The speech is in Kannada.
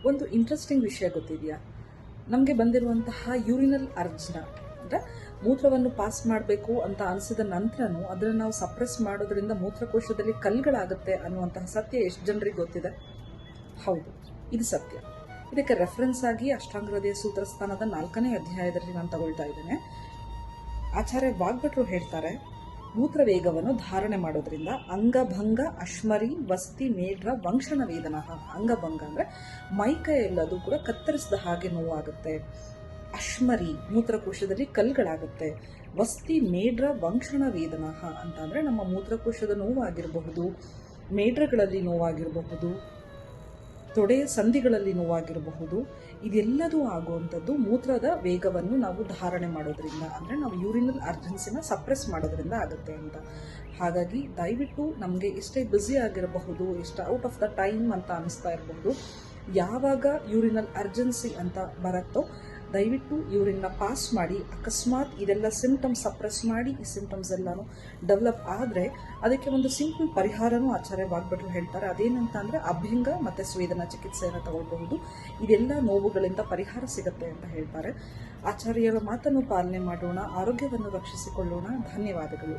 ಒಂದು ಇಂಟ್ರೆಸ್ಟಿಂಗ್ ವಿಷಯ ಗೊತ್ತಿದೆಯಾ? ನಮಗೆ ಬಂದಿರುವಂತಹ ಯೂರಿನಲ್ ಅರ್ಜ್ನ ಅಂದರೆ ಮೂತ್ರವನ್ನು ಪಾಸ್ ಮಾಡಬೇಕು ಅಂತ ಅನಿಸಿದ ನಂತರನೂ ಅದನ್ನು ನಾವು ಸಪ್ರೆಸ್ ಮಾಡೋದ್ರಿಂದ ಮೂತ್ರಕೋಶದಲ್ಲಿ ಕಲ್ಲುಗಳಾಗುತ್ತೆ ಅನ್ನುವಂತಹ ಸತ್ಯ ಎಷ್ಟು ಜನರಿಗೆ ಗೊತ್ತಿದೆ? ಹೌದು, ಇದು ಸತ್ಯ. ಇದಕ್ಕೆ ರೆಫರೆನ್ಸ್ ಆಗಿ ಅಷ್ಟಾಂಗ ಹೃದಯ ಸೂತ್ರಸ್ಥಾನದ 4ನೇ ಅಧ್ಯಾಯದಲ್ಲಿ ನಾನು ತಗೊಳ್ತಾ ಇದ್ದೇನೆ. ಆಚಾರ್ಯ ವಾಗ್ಭಟ್ರು ಹೇಳ್ತಾರೆ, ಮೂತ್ರ ವೇಗವನ್ನು ಧಾರಣೆ ಮಾಡೋದ್ರಿಂದ ಅಂಗಭಂಗ ಅಶ್ಮರಿ ವಸ್ತಿ ಮೇಢ್ರ ವಂಶನ ವೇದನ. ಅಂಗಭಂಗ ಅಂದರೆ ಮೈಕೈ ಎಲ್ಲದು ಕೂಡ ಕತ್ತರಿಸಿದ ಹಾಗೆ ನೋವಾಗುತ್ತೆ. ಅಶ್ಮರಿ ಮೂತ್ರಕೋಶದಲ್ಲಿ ಕಲ್ಗಳಾಗುತ್ತೆ. ವಸ್ತಿ ಮೇಢ್ರ ವಂಶನ ವೇದನ ಅಂತ ಅಂದರೆ ನಮ್ಮ ಮೂತ್ರಕೋಶದ ನೋವಾಗಿರಬಹುದು, ಮೇಢ್ರಗಳಲ್ಲಿ ನೋವಾಗಿರಬಹುದು, ತೊಡೆಯ ಸಂಧಿಗಳಲ್ಲಿ ನೋವಾಗಿರಬಹುದು. ಇದೆಲ್ಲದೂ ಆಗುವಂಥದ್ದು ಮೂತ್ರದ ವೇಗವನ್ನು ನಾವು ಧಾರಣೆ ಮಾಡೋದ್ರಿಂದ, ಅಂದರೆ ನಾವು ಯೂರಿನಲ್ ಅರ್ಜೆನ್ಸಿನ ಸಪ್ರೆಸ್ ಮಾಡೋದ್ರಿಂದ ಆಗುತ್ತೆ ಅಂತ. ಹಾಗಾಗಿ ದಯವಿಟ್ಟು ನಮಗೆ ಎಷ್ಟೇ ಬ್ಯುಸಿ ಆಗಿರಬಹುದು, ಎಷ್ಟು ಔಟ್ ಆಫ್ ದ ಟೈಮ್ ಅಂತ ಅನಿಸ್ತಾ ಇರಬಹುದು, ಯಾವಾಗ ಯೂರಿನಲ್ ಅರ್ಜೆನ್ಸಿ ಅಂತ ಬರುತ್ತೋ ದಯವಿಟ್ಟು ಯೂರಿನ್ನ ಪಾಸ್ ಮಾಡಿ. ಅಕಸ್ಮಾತ್ ಇದೆಲ್ಲ ಸಿಂಪ್ಟಮ್ಸ್ ಸಪ್ರೆಸ್ ಮಾಡಿ ಈ ಸಿಂಪ್ಟಮ್ಸ್ ಎಲ್ಲನೂ ಡೆವಲಪ್ ಆದರೆ ಅದಕ್ಕೆ ಒಂದು ಸಿಂಪಲ್ ಪರಿಹಾರನೂ ಆಚಾರ್ಯ ವಾಗ್ಭಟ್ರು ಹೇಳ್ತಾರೆ. ಅದೇನಂತ ಅಂದರೆ ಅಭ್ಯಂಗ ಮತ್ತು ಸ್ವೇದನ ಚಿಕಿತ್ಸೆಯನ್ನು ತಗೊಳ್ಬಹುದು. ಇದೆಲ್ಲ ನೋವುಗಳಿಂದ ಪರಿಹಾರ ಸಿಗುತ್ತೆ ಅಂತ ಹೇಳ್ತಾರೆ. ಆಚಾರ್ಯರ ಮಾತನ್ನು ಪಾಲನೆ ಮಾಡೋಣ, ಆರೋಗ್ಯವನ್ನು ರಕ್ಷಿಸಿಕೊಳ್ಳೋಣ. ಧನ್ಯವಾದಗಳು.